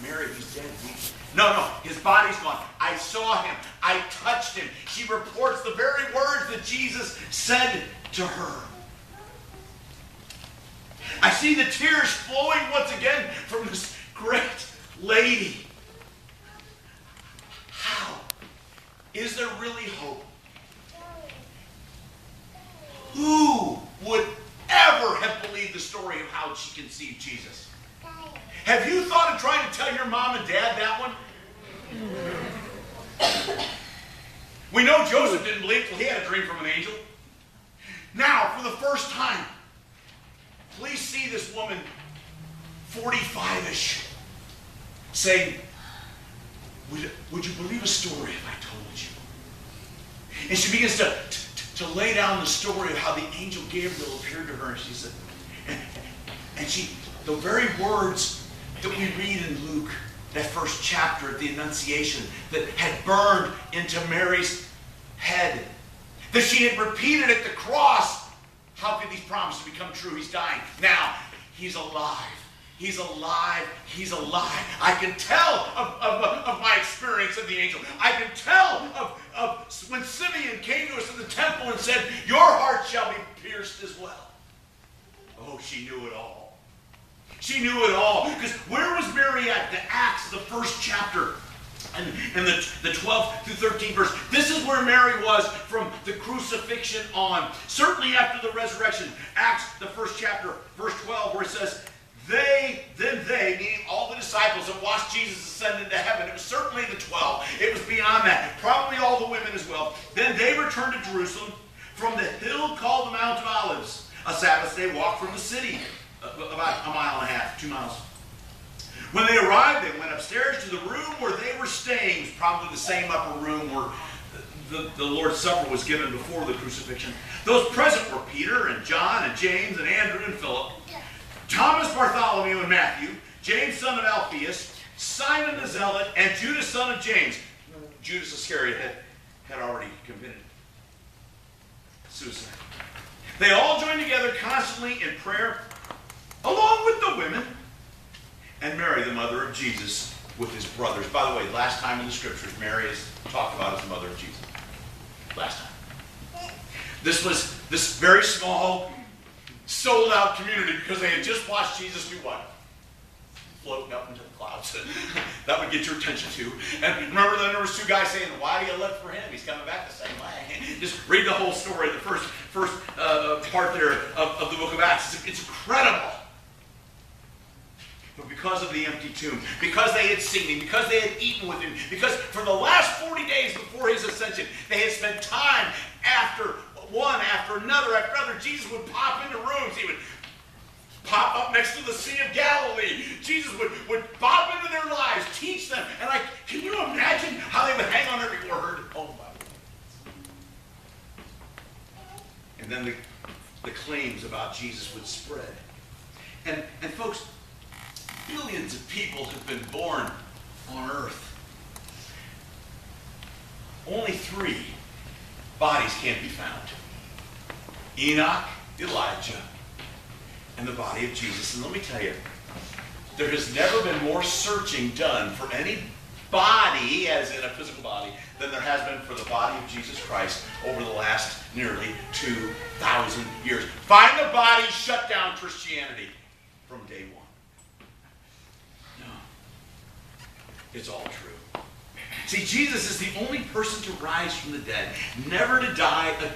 Mary, he's dead. No, his body's gone. I saw him. I touched him. She reports the very words that Jesus said to her. I see the tears flowing once again from this great lady. How? Is there really hope? Who would ever have believed the story of how she conceived Jesus? Have you thought of trying to tell your mom and dad that one? We know Joseph didn't believe till he had a dream from an angel. Now, for the first time, please see this woman, 45-ish, saying, would you believe a story if I told you? And she begins to lay down the story of how the angel Gabriel appeared to her, and she said, the very words that we read in Luke, that first chapter of the Annunciation, that had burned into Mary's head, that she had repeated at the cross. How could these promises become true? He's dying. Now, he's alive. He's alive. He's alive. I can tell of my experience of the angel. I can tell of when Simeon came to us in the temple and said, your heart shall be pierced as well. Oh, she knew it all. She knew it all. Because where was Mary at? The Acts, the first chapter, and the 12th through 13th verse. This is where Mary was from the crucifixion on. Certainly after the resurrection. Acts, the first chapter, verse 12, where it says, they, meaning all the disciples that watched Jesus ascend into heaven. It was certainly the 12. It was beyond that. Probably all the women as well. Then they returned to Jerusalem from the hill called the Mount of Olives. A Sabbath day walk from the city. About a mile and a half, 2 miles. When they arrived, they went upstairs to the room where they were staying. It was probably the same upper room where the Lord's Supper was given before the crucifixion. Those present were Peter and John and James and Andrew and Philip, Thomas, Bartholomew, and Matthew, James, son of Alphaeus, Simon the Zealot, and Judas, son of James. Judas Iscariot had already committed suicide. They all joined together constantly in prayer, along with the women, and Mary, the mother of Jesus, with his brothers. By the way, last time in the scriptures, Mary is talked about as the mother of Jesus. Last time. This was this very small, sold-out community because they had just watched Jesus do what? Floating up into the clouds. That would get your attention too. And remember then there was two guys saying, why do you look for him? He's coming back the same way. Just read the whole story, the first part there of the book of Acts. It's incredible. But because of the empty tomb, because they had seen him, because they had eaten with him, because for the last 40 days before his ascension, they had spent time after another. Jesus would pop into rooms. He would pop up next to the Sea of Galilee. Jesus would pop into their lives, teach them. And can you imagine how they would hang on every word? Oh my. And then the claims about Jesus would spread. And folks, billions of people have been born on earth. Only 3 bodies can't be found. Enoch, Elijah, and the body of Jesus. And let me tell you, there has never been more searching done for any body, as in a physical body, than there has been for the body of Jesus Christ over the last nearly 2,000 years. Find the body, shut down Christianity from day one. No. It's all true. See, Jesus is the only person to rise from the dead, never to die again.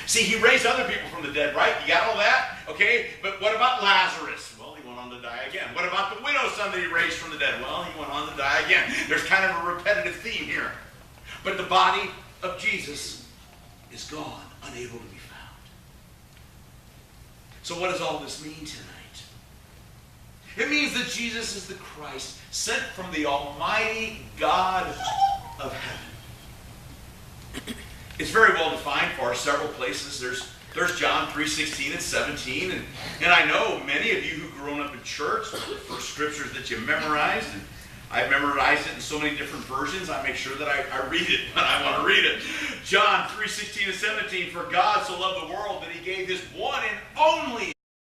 See, he raised other people from the dead, right? You got all that? Okay? But what about Lazarus? Well, he went on to die again. What about the widow's son that he raised from the dead? Well, he went on to die again. There's kind of a repetitive theme here. But the body of Jesus is gone, unable to be found. So what does all this mean tonight? It means that Jesus is the Christ, sent from the Almighty God of heaven. It's very well defined for us, several places. There's John 3:16 and 17. And I know many of you who've grown up in church, the first scriptures that you memorized, and I've memorized it in so many different versions, I make sure that I read it when I want to read it. John 3:16 and 17, for God so loved the world that he gave his one and only